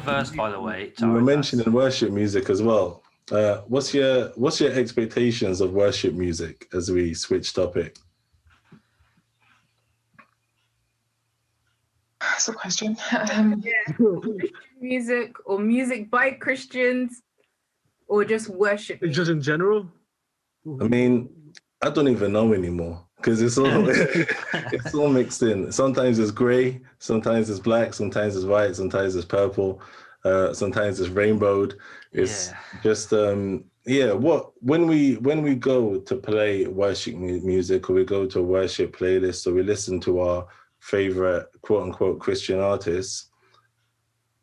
verse, by the way. You were mentioning worship music as well. What's your expectations of worship music as we switch topic? That's a question. Music or music by Christians, or just worship? Just in general? I mean, I don't even know anymore because it's all mixed in. Sometimes it's grey, sometimes it's black, sometimes it's white, sometimes it's purple, sometimes it's rainbowed. It's just when we go to play worship music, or we go to a worship playlist, or we listen to our favorite quote unquote Christian artists,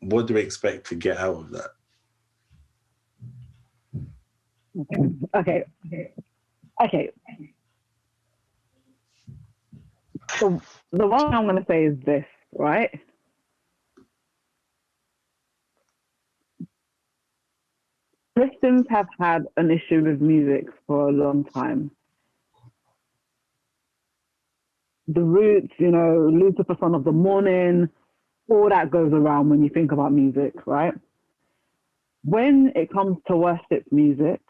what do we expect to get out of that? Okay. So the one I'm going to say is this, right? Christians have had an issue with music for a long time. The roots, Lucifer, son of the morning, all that goes around when you think about music, right? When it comes to worship music,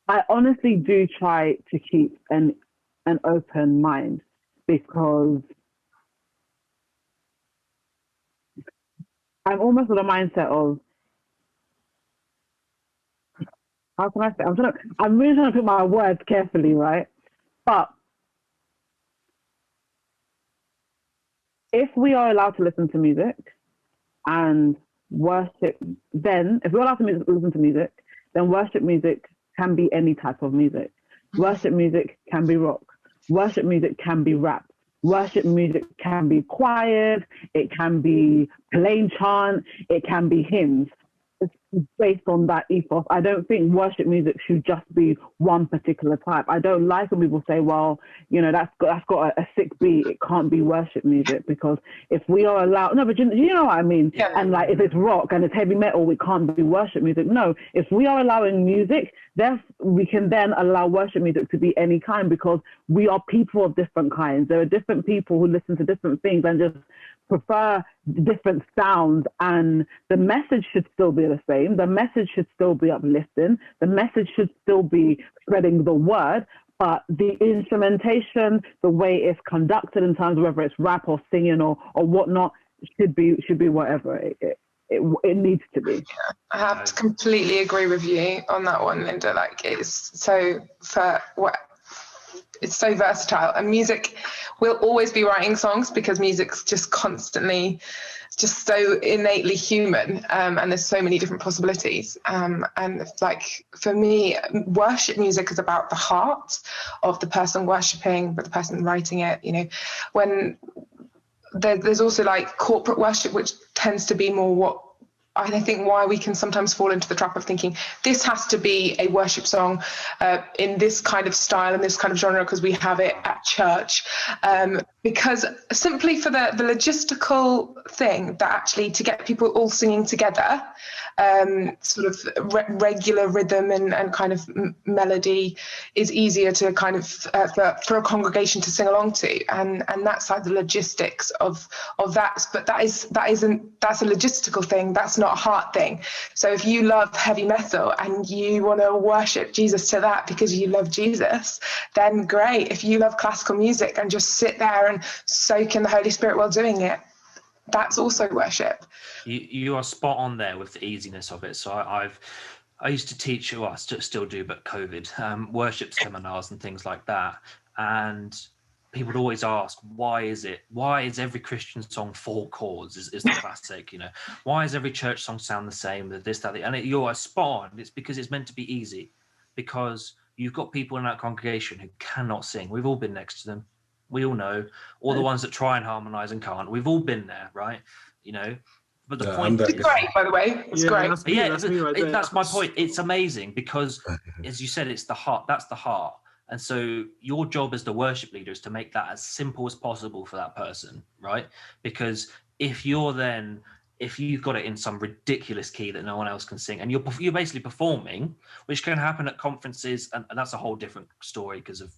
I honestly do try to keep an open mind, because I'm almost with a mindset of, how can I say? I'm really trying to put my words carefully, right? But if we are allowed to listen to music and worship, then if we're allowed to listen to music, then worship music can be any type of music. Worship music can be rock. Worship music can be rap. Worship music can be choirs. It can be plain chant. It can be hymns. It's based on that ethos. I don't think worship music should just be one particular type. I don't like when people say, well, that's got a sick beat, it can't be worship music, because if we are allowed, no, but you know what I mean? Yeah. And like, if it's rock and it's heavy metal, it can't be worship music. No, if we are allowing music, we can then allow worship music to be any kind, because we are people of different kinds. There are different people who listen to different things and just prefer different sounds, and the message should still be the same. The message should still be uplifting. The message should still be spreading the word, but the instrumentation, the way it's conducted in terms of whether it's rap or singing or whatnot, should be whatever it needs to be. Yeah, I have to completely agree with you on that one, Linda. Like, it's so versatile, and music, we'll always be writing songs because music's just constantly just so innately human, and there's so many different possibilities, and like, for me, worship music is about the heart of the person worshipping, but the person writing it. When there's also like corporate worship, which tends to be more what I think why we can sometimes fall into the trap of thinking this has to be a worship song in this kind of style and this kind of genre because we have it at church, because simply for the logistical thing that actually to get people all singing together, sort of regular rhythm and kind of melody is easier to kind of for a congregation to sing along to, and that's like the logistics of that. But that's a logistical thing. That's not a heart thing. So if you love heavy metal and you want to worship Jesus to that because you love Jesus, then great. If you love classical music and just sit there and soak in the Holy Spirit while doing it, that's also worship. You are spot on there with the easiness of it. So I used to teach, well, I still do, but COVID, worship seminars and things like that. And people would always ask, why is every Christian song 4 chords is the classic, why does every church song sound the same, this, that, and you're spot on. It's because it's meant to be easy, because you've got people in that congregation who cannot sing. We've all been next to them. We all know, all the ones that try and harmonize and can't. We've all been there, right? But the point is great, by the way. It's great. That's my point. It's amazing because, as you said, it's the heart. That's the heart. And so your job as the worship leader is to make that as simple as possible for that person, right? Because if you've got it in some ridiculous key that no one else can sing, and you're basically performing, which can happen at conferences, and that's a whole different story because of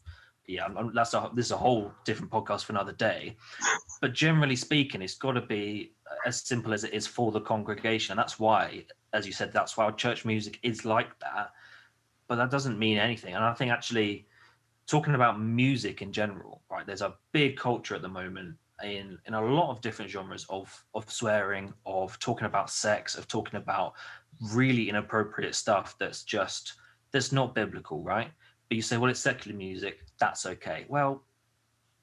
yeah, this is a whole different podcast for another day. But generally speaking, it's got to be as simple as it is for the congregation. And that's why, as you said, that's why our church music is like that. But that doesn't mean anything. And I think actually talking about music in general, right, there's a big culture at the moment in a lot of different genres of swearing, of talking about sex, of talking about really inappropriate stuff that's not biblical, right? But you say, well, it's secular music, that's okay. Well,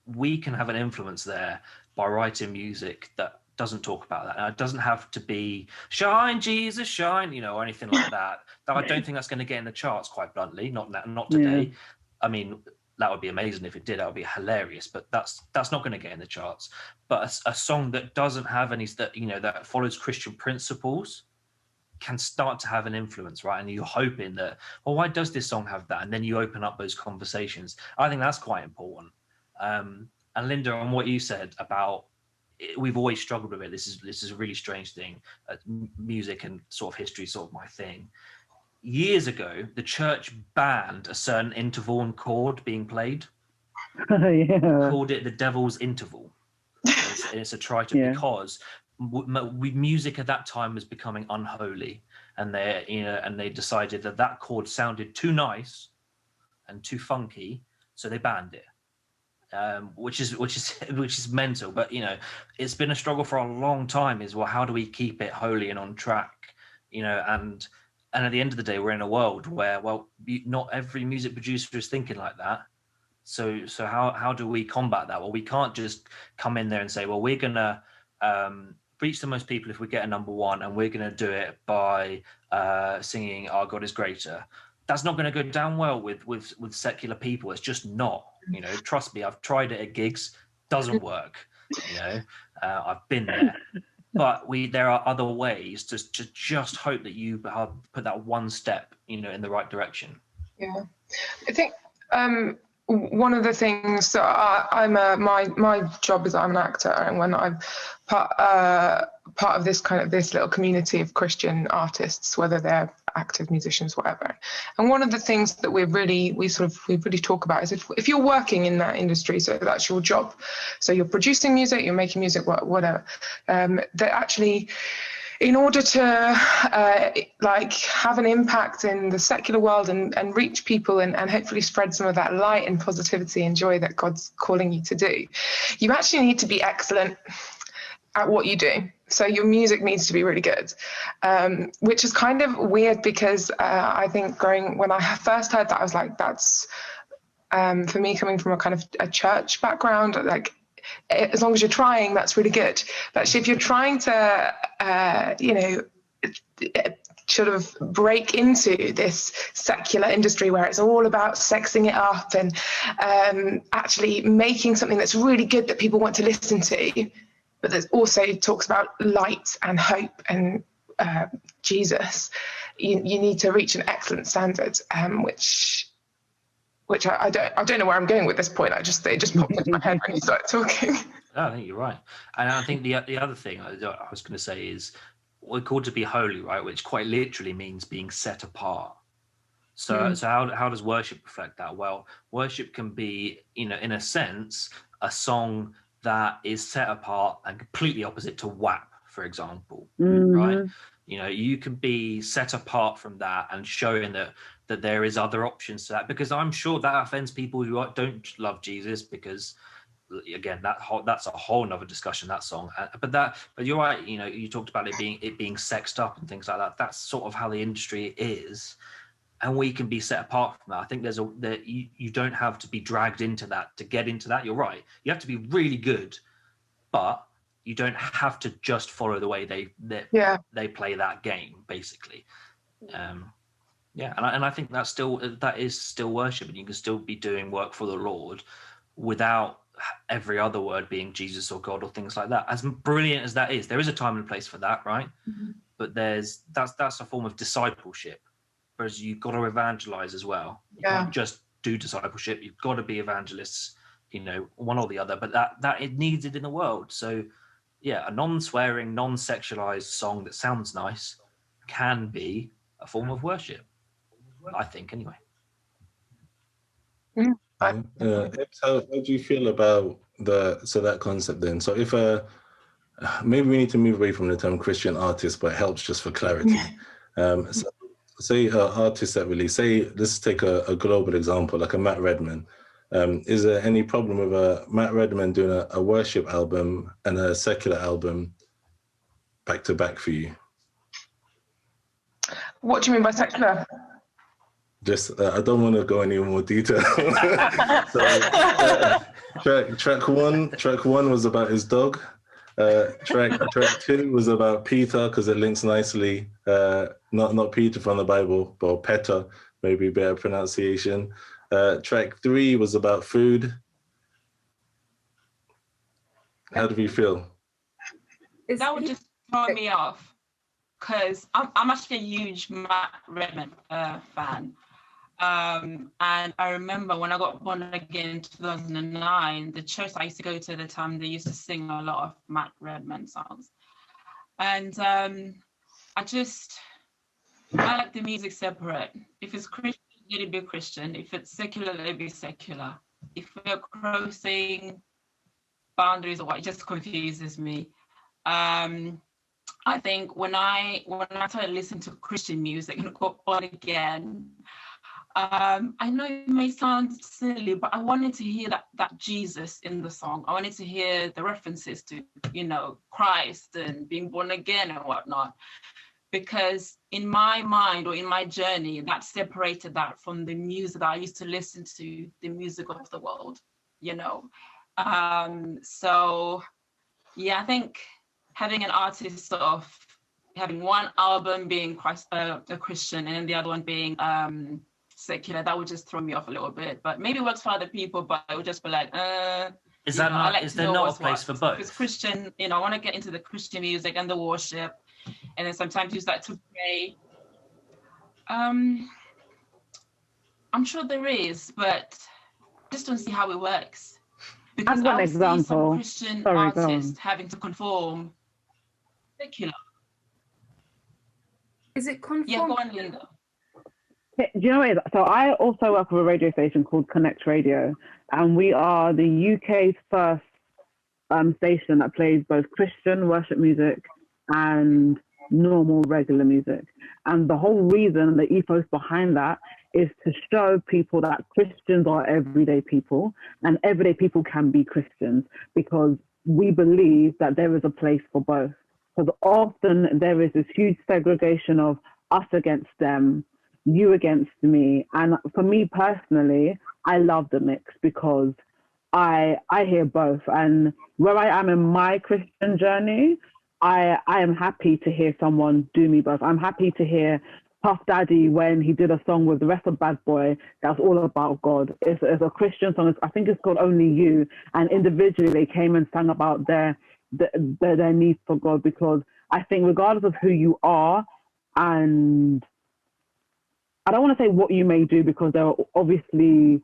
we can have an influence there by writing music that doesn't talk about that. And it doesn't have to be shine, Jesus, shine, or anything like that. I don't think that's going to get in the charts, quite bluntly. Not today. Yeah. I mean, that would be amazing if it did. That would be hilarious. But that's not going to get in the charts. But a song that doesn't have any that follows Christian principles can start to have an influence, right? And you're hoping that, well, why does this song have that? And then you open up those conversations. I think that's quite important. And Linda, on what you said about we've always struggled with it. This is a really strange thing. Music and sort of history, sort of my thing. Years ago, the church banned a certain interval and chord being played. Yeah. Called it the devil's interval. It's a tritone because music at that time was becoming unholy, and they decided that chord sounded too nice and too funky, so they banned it. Which is mental, but it's been a struggle for a long time. Is, well, how do we keep it holy and on track? And at the end of the day, we're in a world where, well, not every music producer is thinking like that. So how do we combat that? Well, we can't just come in there and say, well, we're gonna reach the most people if we get a number one, and we're gonna do it by singing "Our God is Greater." That's not going to go down well with secular people. It's just not. Trust me, I've tried it at gigs, doesn't work. I've been there. But there are other ways to just hope that you put that one step, in the right direction. Yeah, I think one of the things that my job is I'm an actor, and when I'm part of this little community of Christian artists, whether they're active musicians, whatever. And one of the things that we really talk about is if you're working in that industry, so that's your job, so you're producing music, you're making music, whatever, that actually, in order to have an impact in the secular world and reach people and hopefully spread some of that light and positivity and joy that God's calling you to do, you actually need to be excellent at what you do. So your music needs to be really good, which is kind of weird because I think when I first heard that, I was like, that's for me, coming from a kind of a church background, like, as long as you're trying, that's really good. But actually, if you're trying to, sort of break into this secular industry where it's all about sexing it up and actually making something that's really good that people want to listen to, but that also talks about light and hope and Jesus, you need to reach an excellent standard, which I don't know where I'm going with this point. It just popped into my head when you started talking. No, I think you're right. And I think the other thing I was going to say is we're called to be holy, right? Which quite literally means being set apart. So how does worship reflect that? Well, worship can be, in a sense, a song that is set apart and completely opposite to WAP, for example, right? You can be set apart from that and showing that there is other options to that, because I'm sure that offends people who don't love Jesus, because again, that's a whole nother discussion, that song. But you're right, you talked about it being sexed up and things like that. That's sort of how the industry is, and we can be set apart from that. I think you don't have to be dragged into that to get into that. You're right, you have to be really good, but you don't have to just follow the way they play that game, basically. And I think that is still worship, and you can still be doing work for the Lord without every other word being Jesus or God or things like that. As brilliant as that is, there is a time and place for that, right? Mm-hmm. But that's a form of discipleship, whereas you've got to evangelize as well. You can't just do discipleship, you've got to be evangelists, one or the other, but that it needs it in the world. So a non-swearing, non-sexualized song that sounds nice can be a form of worship, I think, anyway. How do you feel about that concept then? So if maybe we need to move away from the term Christian artist, but it helps just for clarity. So say artists that release, say let's take a global example, like a Matt Redman. Is there any problem with Matt Redman doing a worship album and a secular album back to back for you? What do you mean by secular? Just I don't want to go any more detail. So, track one was about his dog. Track 2 was about Peter because it links nicely. Not Peter from the Bible, but Peter, maybe better pronunciation. Track 3 was about food. How do you feel? That would just throw me off because I'm actually a huge Matt Redman fan. And I remember when I got born again in 2009, the church I used to go to at the time, they used to sing a lot of Matt Redman songs. And I like the music separate. If it's Christian, let it be Christian. If it's secular, let it be secular. If we're crossing boundaries or what, it just confuses me. I think when I started listening to Christian music and got born again, I know it may sound silly, but I wanted to hear that Jesus in the song. I wanted to hear the references to, Christ and being born again and whatnot. Because in my mind or in my journey, that separated that from the music that I used to listen to, the music of the world, So, yeah, I think having an artist sort of having one album being a Christian and then the other one being secular, that would just throw me off a little bit. But maybe it works for other people, but it would just be like, is there not a place for both? If it's Christian, I want to get into the Christian music and the worship, and then sometimes use that to pray. I'm sure there is, but I just don't see how it works. Because As an example, see some Christian artists having to conform secular. Is it conform? Yeah, go on, Linda. Do you know what it is? So I also work with a radio station called Connect Radio, and we are the UK's first station that plays both Christian worship music and normal regular music. And the whole reason, the ethos behind that is to show people that Christians are everyday people and everyday people can be Christians, because we believe that there is a place for both. Because often there is this huge segregation of us against them, you against me. And for me personally, I love the mix because I hear both. And where I am in my Christian journey, I am happy to hear someone do me both. I'm happy to hear Puff Daddy when he did a song with the rest of Bad Boy that's all about God. It's a Christian song. I think it's called Only You. And individually they came and sang about their need for God, because I think regardless of who you are, and I don't want to say what you may do, because there are obviously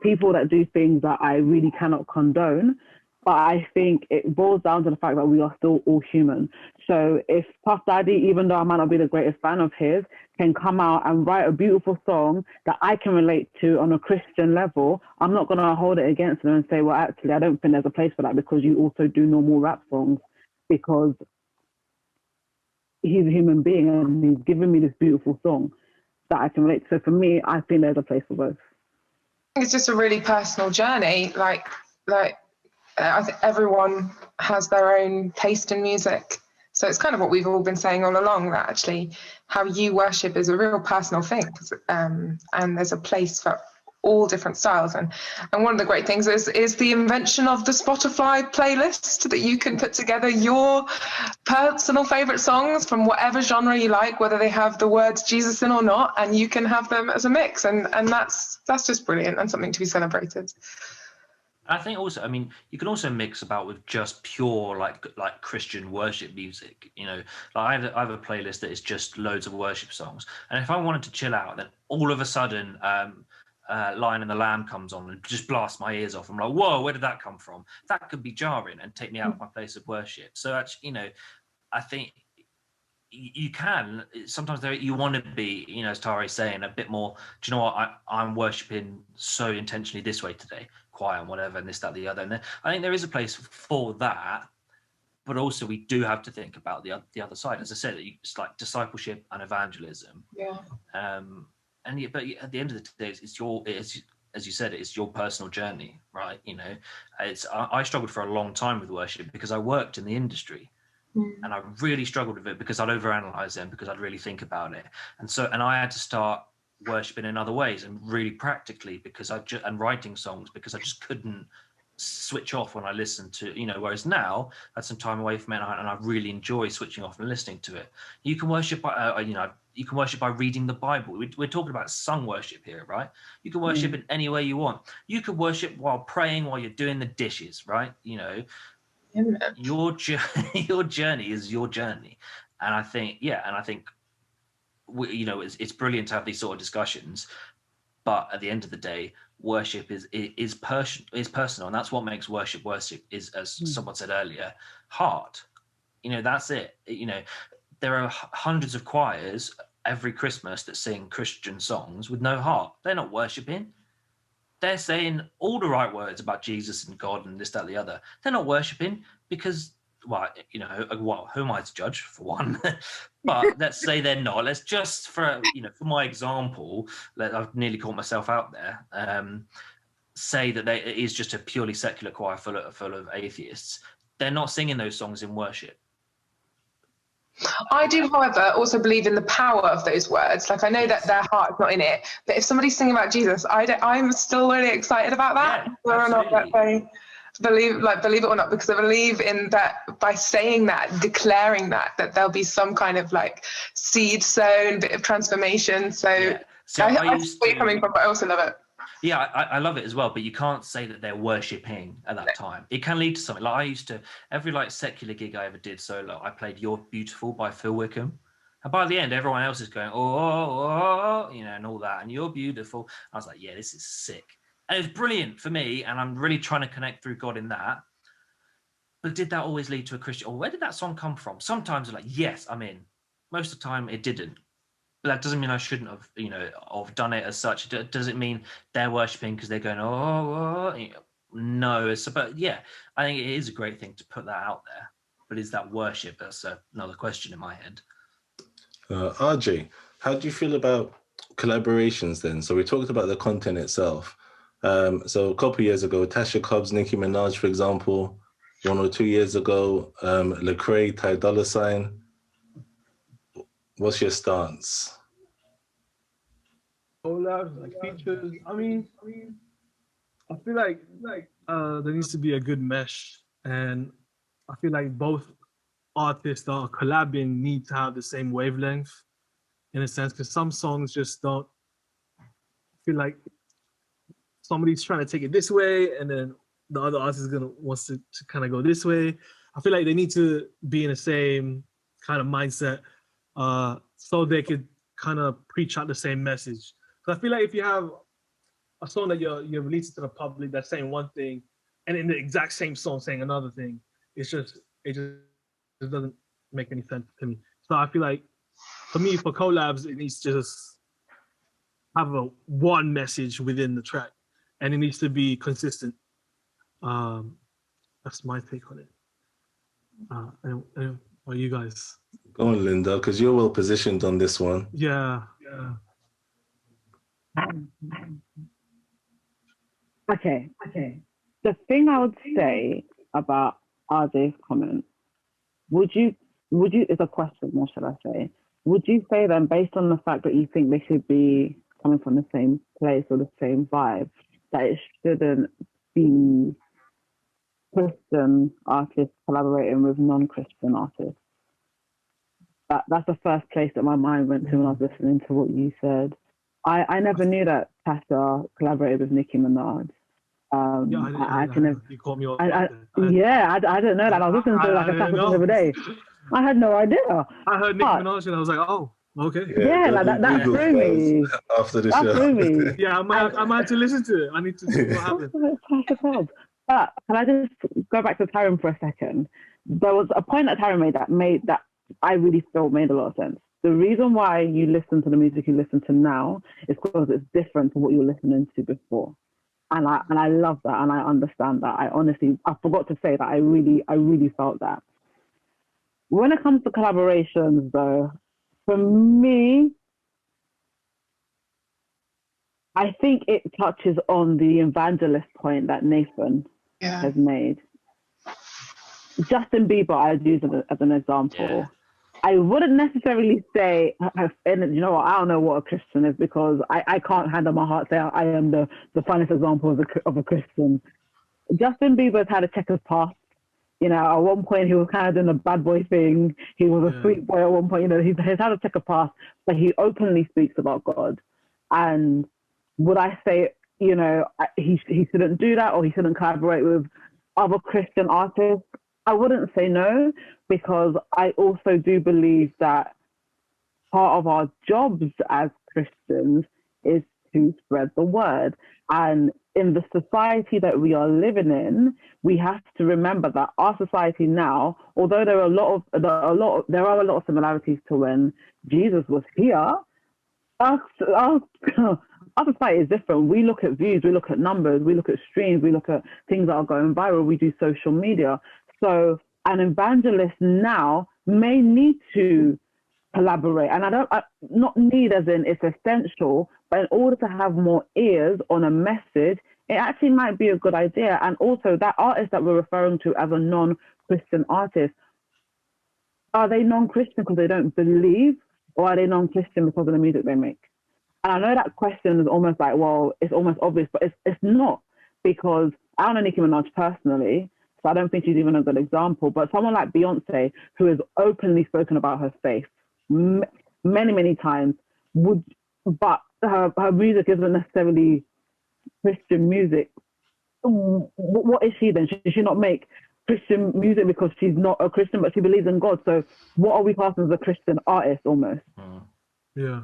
people that do things that I really cannot condone, but I think it boils down to the fact that we are still all human. So if Puff Daddy, even though I might not be the greatest fan of his, can come out and write a beautiful song that I can relate to on a Christian level, I'm not going to hold it against him and say, well, actually, I don't think there's a place for that because you also do normal rap songs, because he's a human being and he's given me this beautiful song that I can relate to. So for me, I think there's a place for both. It's just a really personal journey. Like I think everyone has their own taste in music. So it's kind of what we've all been saying all along, that actually how you worship is a real personal thing. And there's a place for all different styles. And one of the great things is the invention of the Spotify playlist, that you can put together your personal favorite songs from whatever genre you like, whether they have the words Jesus in or not, and you can have them as a mix. And that's just brilliant and something to be celebrated. I think also, you can also mix about with just pure like Christian worship music. I have a playlist that is just loads of worship songs, and if I wanted to chill out, then all of a sudden Lion and the Lamb comes on and just blasts my ears off. I'm like, whoa, where did that come from? That could be jarring and take me out of my place of worship. So actually, I think you can sometimes you want to be, you know, as Tari's saying, a bit more, do you know what, I'm worshiping so intentionally this way today, quiet and whatever, and this, that, the other. And I think there is a place for that, but also we do have to think about the other side. As I said, it's like discipleship and evangelism. Yeah. But at the end of the day, it's as you said, it's your personal journey, right? You know, I struggled for a long time with worship because I worked in the industry. And I really struggled with it because I'd overanalyze them, because I'd really think about it. And I had to start worshiping in other ways and really practically, because and writing songs, because I just couldn't switch off when I listened to, you know, whereas now I had some time away from it and I really enjoy switching off and listening to it. You can worship by, you can worship by reading the Bible. We're talking about sung worship here, right? You can worship in any way you want. You could worship while praying, while you're doing the dishes, right? You know, your journey is your journey. And I think, you know, it's brilliant to have these sort of discussions, but at the end of the day, worship is personal, and that's what makes worship is, as someone said earlier, heart. You know, that's it. You know, there are hundreds of choirs every Christmas that sing Christian songs with no heart. They're not worshiping. They're saying all the right words about Jesus and God and this, that, the other. They're not worshiping because, well, you know, who am I to judge, for one? But let's say they're not. Let's just, for my example, I've nearly caught myself out there, say that it is just a purely secular choir full of atheists. They're not singing those songs in worship. I do, however, also believe in the power of those words. Like, I know that their heart's not in it, but if somebody's singing about Jesus, I'm still really excited about that. Yeah, whether or not that they believe it or not, because I believe in that by saying that, declaring that there'll be some kind of like seed sown, bit of transformation. So, I see where you're coming from, but I also love it. Yeah, I love it as well, but you can't say that they're worshipping at that time. It can lead to something. Like I used to, every like secular gig I ever did solo, I played You're Beautiful by Phil Wickham. And by the end, everyone else is going, oh, you know, and all that, and You're Beautiful. I was like, yeah, this is sick. And it was brilliant for me, and I'm really trying to connect through God in that. But did that always lead to a Christian? Or where did that song come from? Sometimes I'm like, yes, I'm in. Most of the time, it didn't. But that doesn't mean I shouldn't have, you know, have done it as such. Does it mean they're worshipping because they're going, oh, no. But yeah, I think it is a great thing to put that out there. But is that worship? That's another question in my head. RJ, how do you feel about collaborations then? So we talked about the content itself. So a couple of years ago, Tasha Cobbs, Nicki Minaj, for example. 1 or 2 years ago, Lecrae, Ty Dolla $ign. What's your stance? Collabs, like features. I mean, I feel like there needs to be a good mesh, and I feel like both artists that are collabing need to have the same wavelength, in a sense, because some songs just don't feel like somebody's trying to take it this way, and then the other artist wants to kind of go this way. I feel like they need to be in the same kind of mindset. So they could kind of preach out the same message. Because I feel like if you have a song that you're releasing to the public that's saying one thing, and in the exact same song saying another thing, it just doesn't make any sense to me. So I feel like for me, for collabs, it needs to just have one message within the track, and it needs to be consistent. That's my take on it. And what you guys? Go on, Linda, because you're well positioned on this one. Yeah. Okay. The thing I would say about RJ's comment, would you, it's a question, what should I say? Would you say then, based on the fact that you think they should be coming from the same place or the same vibe, that it shouldn't be Christian artists collaborating with non-Christian artists? That's the first place that my mind went to when I was listening to what you said. I never knew that Tasha collaborated with Nicki Minaj. You caught me off. I didn't know that. I was listening to like a Tasha song the other day. I had no idea. I heard Nicki Minaj and I was like, oh, okay. Yeah, like that threw me. After the show. That threw me. Yeah, I might have to listen to it. I need to see what happened. But can I just go back to Tyrone for a second? There was a point that Tyrone made that I really felt made a lot of sense. The reason why you listen to the music you listen to now is because it's different to what you were listening to before. And I love that, and I understand that. I forgot to say that I really felt that. When it comes to collaborations, though, for me, I think it touches on the evangelist point that Nathan has made. Justin Bieber, I'd use as an example. Yeah. I wouldn't necessarily say, and you know what, I don't know what a Christian is, because I can't hand on my heart say I am the finest example of a Christian. Justin Bieber's had a checkered past. You know, at one point he was kind of doing a bad boy thing. He was a sweet boy at one point. You know, he's had a checkered past, but he openly speaks about God. And would I say, you know, he shouldn't do that, or he shouldn't collaborate with other Christian artists? I wouldn't say no, because I also do believe that part of our jobs as Christians is to spread the word. And in the society that we are living in, we have to remember that our society now, although there are a lot of similarities to when Jesus was here, our society is different. We look at views, we look at numbers, we look at streams, we look at things that are going viral, we do social media. So an evangelist now may need to collaborate. And not need as in it's essential, but in order to have more ears on a message, it actually might be a good idea. And also that artist that we're referring to as a non-Christian artist, are they non-Christian because they don't believe, or are they non-Christian because of the music they make? And I know that question is almost like, well, it's almost obvious, but it's not, because I don't know Nicki Minaj personally, so I don't think she's even a good example. But someone like Beyonce, who has openly spoken about her faith many, many times, but her music isn't necessarily Christian music. What is she then? Should she not make Christian music because she's not a Christian, but she believes in God? So what are we classing as a Christian artist almost? Yeah.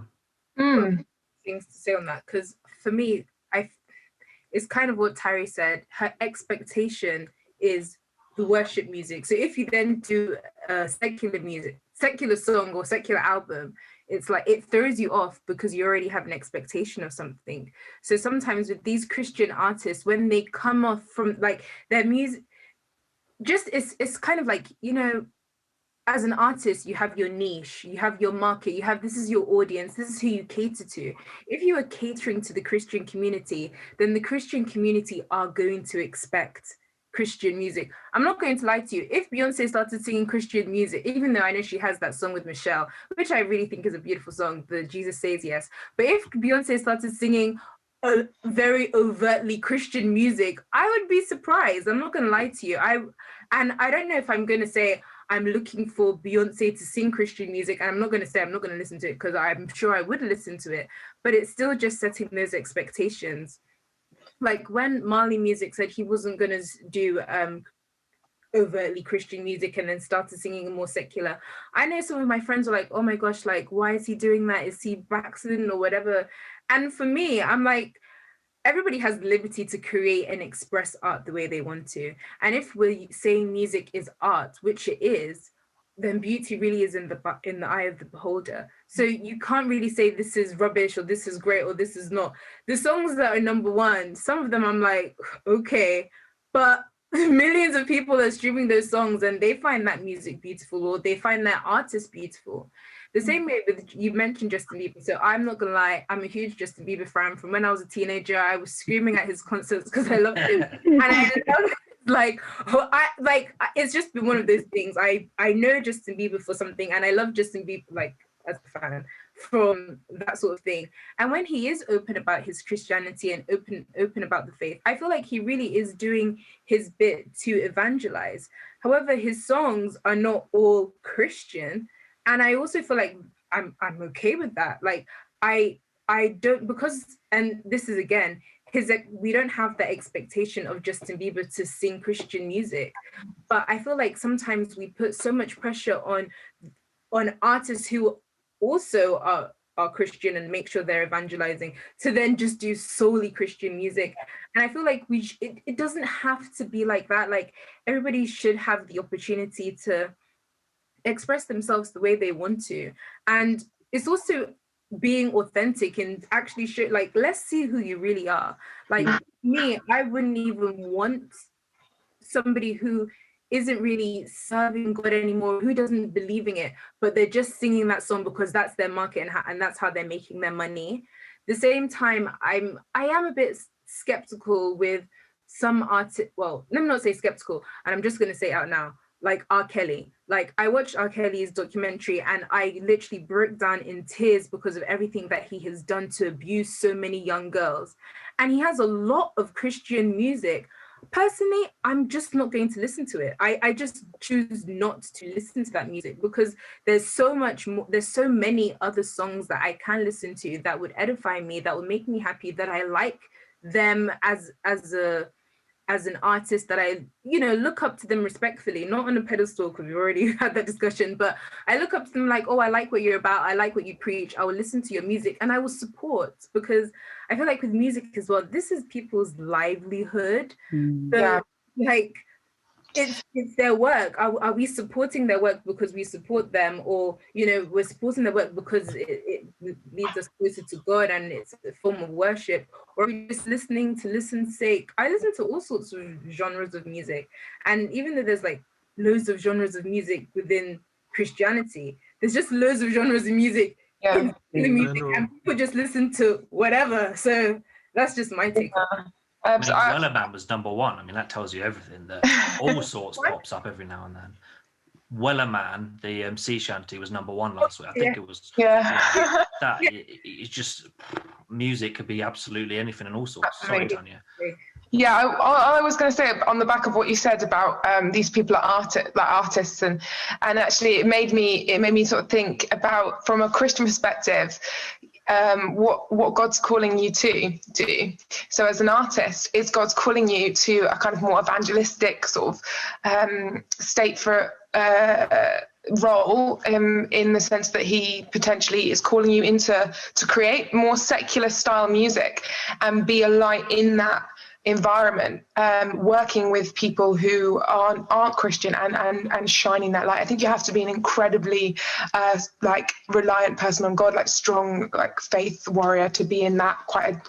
Things to say on that, because for me, it's kind of what Tari said. Her expectation is the worship music. So if you then do a secular song or secular album, it's like it throws you off because you already have an expectation of something. So sometimes with these Christian artists, when they come off from like their music, just it's kind of like, you know, as an artist, you have your niche, you have your market, this is your audience, this is who you cater to. If you are catering to the Christian community, then the Christian community are going to expect Christian music. I'm not going to lie to you. If Beyonce started singing Christian music, even though I know she has that song with Michelle, which I really think is a beautiful song, the Jesus Says Yes, but if Beyonce started singing a very overtly Christian music, I would be surprised. I'm not going to lie to you. I don't know if I'm going to say I'm looking for Beyonce to sing Christian music, and I'm not going to say I'm not going to listen to it, because I'm sure I would listen to it, but it's still just setting those expectations. Like when Marley Music said he wasn't going to do overtly Christian music and then started singing more secular, I know some of my friends were like, oh my gosh, like, why is he doing that? Is he backsliding or whatever? And for me, I'm like, everybody has the liberty to create and express art the way they want to. And if we're saying music is art, which it is, then beauty really is in the eye of the beholder. So you can't really say this is rubbish or this is great or this is not. The songs that are number one, some of them I'm like, okay, but millions of people are streaming those songs and they find that music beautiful, or they find that artist beautiful. The same way with, you mentioned Justin Bieber. So I'm not gonna lie, I'm a huge Justin Bieber fan. From when I was a teenager, I was screaming at his concerts because I loved him. And I love, it's just been one of those things. I know Justin Bieber for something, and I love Justin Bieber like as a fan from that sort of thing. And when he is open about his Christianity and open about the faith, I feel like he really is doing his bit to evangelize. However, his songs are not all Christian. And I also feel like I'm okay with that. Like I don't, because, and this is again, we don't have the expectation of Justin Bieber to sing Christian music. But I feel like sometimes we put so much pressure on artists who also are Christian and make sure they're evangelizing to then just do solely Christian music. And I feel like it doesn't have to be like that. Like everybody should have the opportunity to express themselves the way they want to. And it's also being authentic and actually show, like, let's see who you really are. Like me, I wouldn't even want somebody who isn't really serving God anymore, who doesn't believe in it, but they're just singing that song because that's their market and that's how they're making their money. The same time, I am a bit skeptical with some artists. Well, let me not say skeptical, and I'm just going to say it out now, like R. Kelly. Like, I watched R. Kelly's documentary and I literally broke down in tears because of everything that he has done to abuse so many young girls. And he has a lot of Christian music. Personally, I'm just not going to listen to it. I just choose not to listen to that music because there's so much more, there's so many other songs that I can listen to that would edify me, that would make me happy, that I like them as an artist, that I, look up to them respectfully, not on a pedestal, because we've already had that discussion, but I look up to them like, oh, I like what you're about, I like what you preach, I will listen to your music, and I will support, because I feel like with music as well, this is people's livelihood. So, like, it's their work. Are we supporting their work because we support them, or we're supporting their work because it leads us closer to God and it's a form of worship, or are we just listening to listen's sake? I listen to all sorts of genres of music, and even though there's like loads of genres of music within Christianity, there's just loads of genres of music in the music, and people just listen to whatever. So that's just my take. I mean, Wellerman was '1. I mean, that tells you everything. That all sorts pops up every now and then. Wellerman, the sea shanty, was '1 last week. I think it was. It's just music could be absolutely anything and all sorts. Sorry, Tanya. Yeah, I was going to say, on the back of what you said about these people are artists, and actually it made me sort of think about, from a Christian perspective, what God's calling you to do. So as an artist, is God's calling you to a kind of more evangelistic sort of state for role, in the sense that he potentially is calling you to create more secular style music and be a light in that environment, working with people who aren't Christian and shining that light. I think you have to be an incredibly like reliant person on God, like strong, like faith warrior, to be in that quite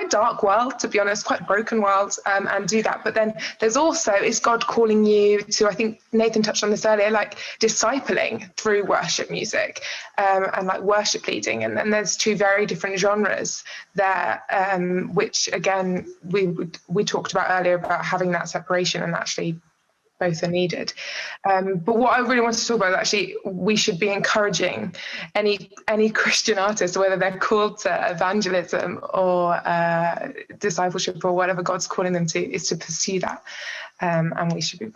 dark world, to be honest, quite broken world, and do that. But then there's also, is God calling you to, I think Nathan touched on this earlier, like discipling through worship music, and like worship leading, and then there's two very different genres there, which again we talked about earlier, about having that separation, and actually both are needed. But what I really want to talk about is actually we should be encouraging any Christian artist, whether they're called to evangelism or discipleship or whatever God's calling them to, is to pursue that. And we should be,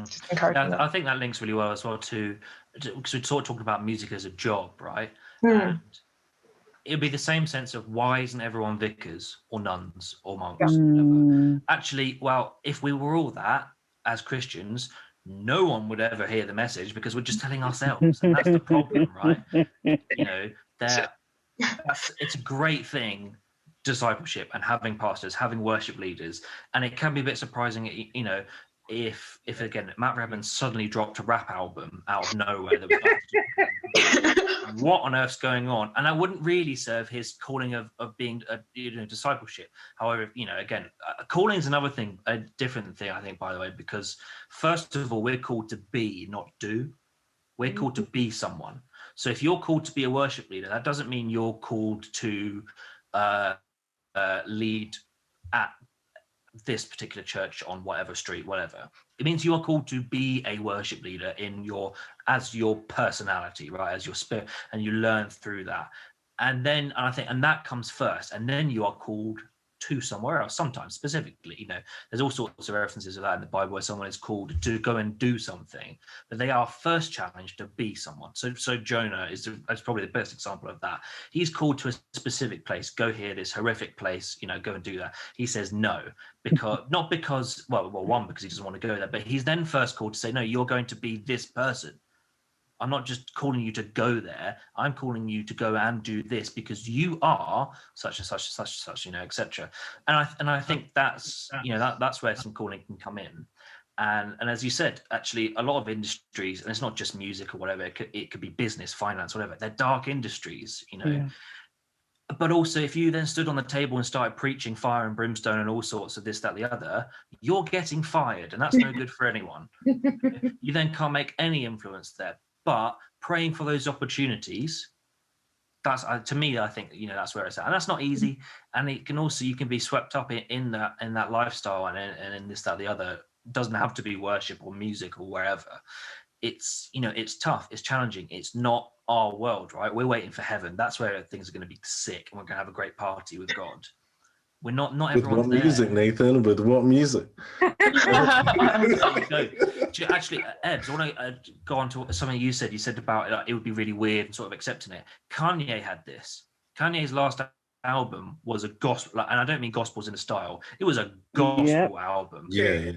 just encouraging that. I think that links really well as well to, because we sort of talked about music as a job, right? Mm. And it'd be the same sense of, why isn't everyone vicars or nuns or monks? Whatever. Actually, well, if we were all that as Christians, no one would ever hear the message, because we're just telling ourselves, and that's the problem, right? It's a great thing, discipleship and having pastors, having worship leaders, and it can be a bit surprising, if again Matt Redman suddenly dropped a rap album out of nowhere that was what on earth's going on? And that wouldn't really serve his calling of being a discipleship. However, again, calling is another thing, a different thing, I think, by the way, because first of all, we're called to be, not do. We're called to be someone. So if you're called to be a worship leader, that doesn't mean you're called to lead at this particular church on whatever street, whatever. It means you are called to be a worship leader as your personality, right, as your spirit, and you learn through that. And then I think, and that comes first, and then you are called to somewhere else, sometimes specifically. There's all sorts of references of that in the Bible where someone is called to go and do something, but they are first challenged to be someone. So Jonah is probably the best example of that. He's called to a specific place, go here, this horrific place, go and do that. He says no, not because one, because he doesn't want to go there, but he's then first called to say, no, you're going to be this person. I'm not just calling you to go there. I'm calling you to go and do this because you are such and such and such and such, etc. And I think that's that's where some calling can come in. And as you said, actually, a lot of industries, and it's not just music or whatever, it could be business, finance, whatever. They're dark industries, you know. Yeah. But also, if you then stood on the table and started preaching fire and brimstone and all sorts of this, that, the other, you're getting fired, and that's no good for anyone. You then can't make any influence there. But praying for those opportunities, that's to me, I think, you know, that's where it's at, and that's not easy. And it can also, you can be swept up in that lifestyle and in this, that, the other. It doesn't have to be worship or music or wherever. It's, you know, it's tough, it's challenging, it's not our world, right? We're waiting for heaven. That's where things are going to be sick, and we're going to have a great party with God. We're not With everyone's what music, there. Nathan? With what music? There you go. Actually, Ebs, I want to go on to something you said. You said about it would be really weird and sort of accepting it. Kanye had this. Kanye's last album was a gospel, and I don't mean gospels in a style. It was a gospel album. Yeah.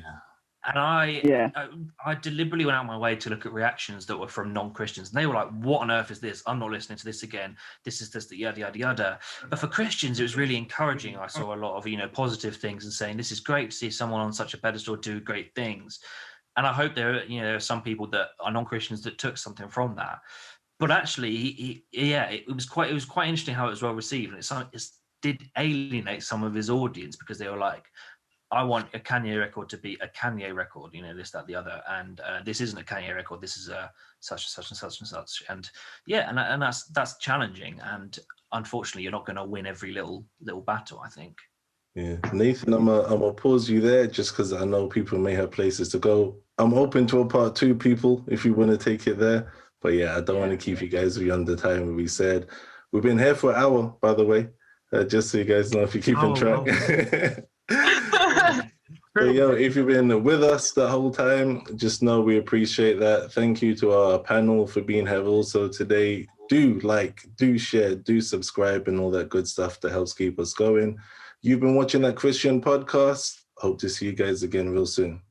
And I deliberately went out of my way to look at reactions that were from non-Christians, and they were like, "What on earth is this? I'm not listening to this again. This is the yada yada yada." But for Christians, it was really encouraging. I saw a lot of, you know, positive things and saying, "This is great to see someone on such a pedestal do great things." And I hope there are some people that are non-Christians that took something from that. But actually, it was quite interesting how it was well received, and it did alienate some of his audience, because they were like, I want a Kanye record to be a Kanye record, you know, this, that, the other, and this isn't a Kanye record. This is a such and such and such and such, and and that's challenging. And unfortunately, you're not going to win every little battle, I think. Yeah, Nathan, I'm gonna pause you there just because I know people may have places to go. I'm open to a part 2, people, if you want to take it there. But yeah, I don't want to keep you guys beyond the time we said. We've been here for an hour, by the way, just so you guys know if you're keeping track. So, if you've been with us the whole time, just know we appreciate that. Thank you to our panel for being here also today. Do like, do share, do subscribe, and all that good stuff that helps keep us going. You've been watching That Christian Podcast. Hope to see you guys again real soon.